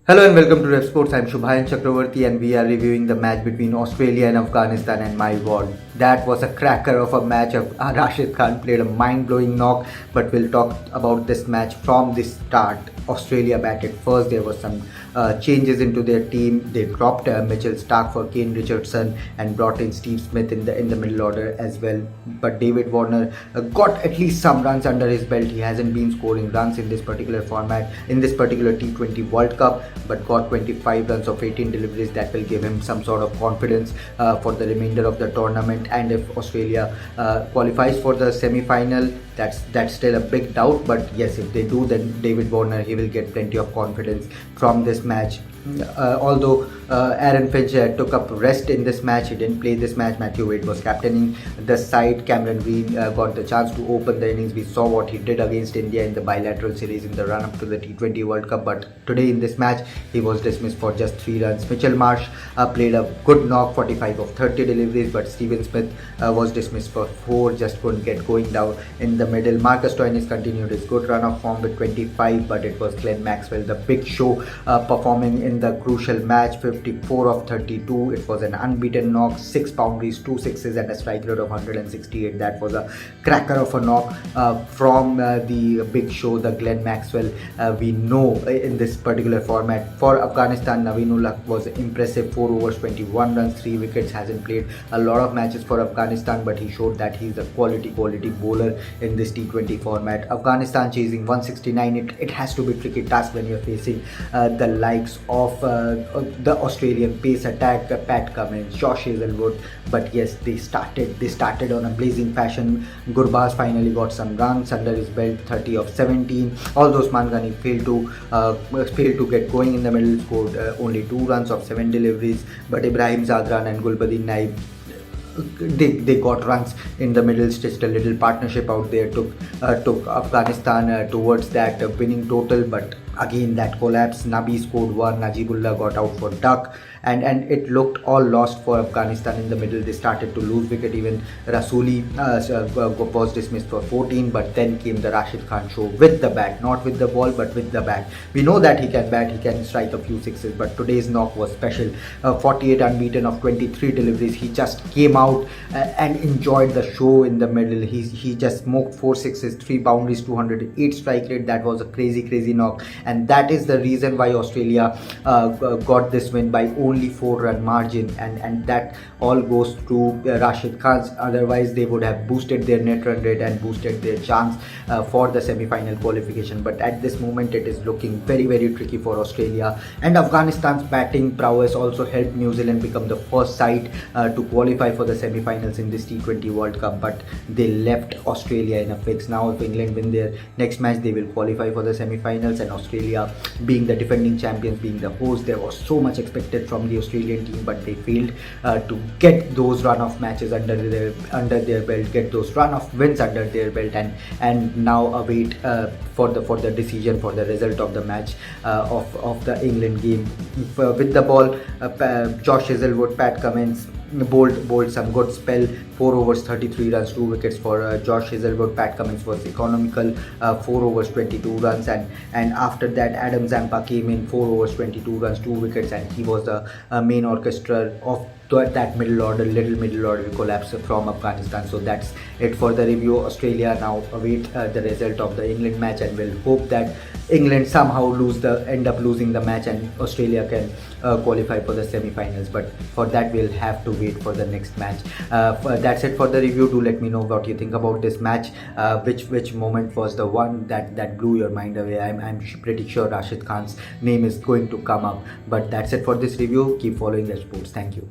Hello and welcome to Ref Sports. I'm Shubhayan Chakravarti and we are reviewing the match between Australia and Afghanistan, and my word, that was a cracker of a match. Rashid Khan played a mind-blowing knock, but we'll talk about this match from the start. Australia batted first. There was some changes into their team. They dropped Mitchell Starc for Kane Richardson and brought in Steve Smith in the middle order as well. But David Warner got at least some runs under his belt. He hasn't been scoring runs in this particular format, in this particular T20 World Cup, but got 25 runs of 18 deliveries. That will give him some sort of confidence for the remainder of the tournament. And if Australia qualifies for the semi-final, that's still a big doubt, but yes, if they do, then David Warner, he will get plenty of confidence from this match. Although Aaron Finch took up rest in this match, he didn't play this match. Matthew Wade was captaining the side. Cameron Green got the chance to open the innings. We saw what he did against India in the bilateral series in the run-up to the T20 World Cup, but today in this match he was dismissed for just 3 runs. Mitchell Marsh played a good knock, 45 of 30 deliveries, but Steven Smith was dismissed for 4, just couldn't get going down in the middle. Marcus Stoinis continued his good run of form with 25, but it was Glenn Maxwell, the big show, performing in the crucial match. 54 of 32. It was an unbeaten knock, 6 boundaries, 2 sixes and a strike rate of 168. That was a cracker of a knock from the big show, the Glenn Maxwell. We know in this particular format for Afghanistan, Naveen-ul-Haq was impressive. 4 overs, 21 runs, 3 wickets. Hasn't played a lot of matches for Afghanistan, but he showed that he's a quality bowler in this T20 format. Afghanistan chasing 169. It has to be a tricky task when you're facing the likes of the Australian pace attack, Pat Cummins, Josh Hazlewood. But yes, they started on a blazing fashion. Gurbaz finally got some runs under his belt, 30 of 17. Although Usman Ghani failed to get going in the middle, scored only 2 runs of 7 deliveries. But Ibrahim Zadran and Gulbuddin Naib, they got runs in the middle, stitched a little partnership out there, took Afghanistan towards that winning total. But again, that collapse. Nabi scored 1, Najibullah got out for duck, and it looked all lost for Afghanistan in the middle. They started to lose wicket. Even Rasuli was dismissed for 14, but then came the Rashid Khan show with the bat, not with the ball but with the bat. We know that he can bat, he can strike a few sixes, but today's knock was special. 48 unbeaten of 23 deliveries. He just came out and enjoyed the show in the middle. He just smoked 4 sixes, 3 boundaries, 208 strike rate. That was a crazy knock, and that is the reason why Australia got this win by only 4-run margin, and that all goes to Rashid Khan's. Otherwise they would have boosted their net run rate and boosted their chance for the semi-final qualification. But at this moment it is looking very tricky for Australia, and Afghanistan's batting prowess also helped New Zealand become the first side to qualify for the semi-finals in this T20 World Cup. But they left Australia in a fix. Now if England win their next match, they will qualify for the semi-finals, and Australia, being the defending champions, being the host, there was so much expected from the Australian team, but they failed to get those run-off matches under their belt, get those run-off wins under their belt, and now await for the decision, for the result of the match of the England game. With the ball, Josh Hazlewood, Pat Cummins bowled some good spell. 4 overs, 33 runs, 2 wickets for Josh Hazlewood. Pat Cummins was economical, 4 overs, 22 runs, and after that Adam Zampa came in, 4 overs, 22 runs, 2 wickets, and he was the main orchestra of that middle order collapse from Afghanistan. So that's it for the review. Australia now await the result of the England match, and will hope that England somehow end up losing the match and Australia can qualify for the semi-finals. But for that we'll have to wait for the next match. That's it for the review. Do let me know what you think about this match. Which moment was the one that blew your mind away? I'm pretty sure Rashid Khan's name is going to come up. But that's it for this review. Keep following the sports. Thank you.